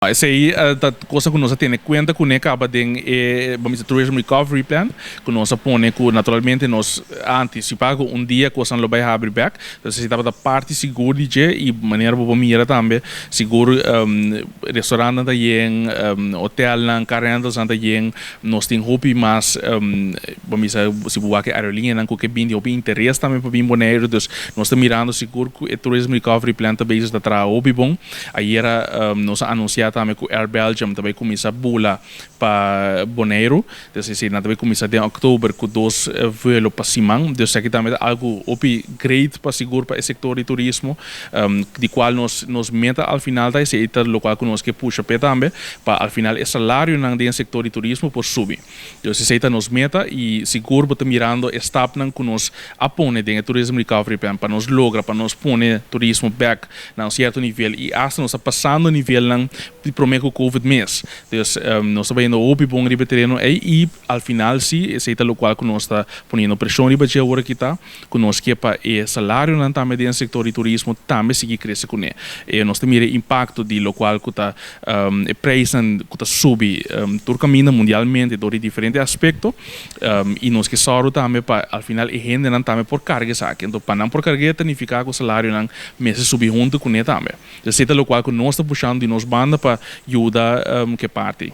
Essa aí, a coisa que nós temos conta com acaba de vamos dizer, tourism recovery plan, que nós põe que naturalmente nós antecipar dia que nós não vai abrir back, então se estava da parte segura e maneira para mira também seguro restaurante da yen, hotel na carrendas da yen, nós tem hobby mas vamos dizer se boa que aerolínea não que bem de interesse também para bem boneiro, então nós estamos mirando seguro que o tourism recovery plan também está tra hobby bom, aí era nós anunciar também que o Air Belgium também começa a bula para Bonaire, então se também começa em outubro com dois voos para Simão, então aqui também algo great para seguro para o setor de turismo, de qual nos meta ao final da esse local que nós que puxa para também, para ao final o salário não do setor de turismo por subir, então se está nos meta e seguro para mirando staff não que nos apone dentro turismo recovery plan para nos logra para nos pone turismo back a um certo nível e hasta nos passando o nível não de prometo o Covid mês. Então, nós estamos vendo o bom riba terreno e ao final sim, esse é o qual que nós está ponendo pressão riba de agora que está, que nós que para o salário não também dentro do setor de turismo também seguir crescer com ele. E nós temos o impacto de local que está o preço que está subi todo caminho mundialmente por diferentes aspectos e nós que só também para ao final a gente não também por carga saque. Então, para não por carga significa que o salário não mês subir junto com ele também. Esse é o qual que nós está puxando de nos banda para ajudar que parte.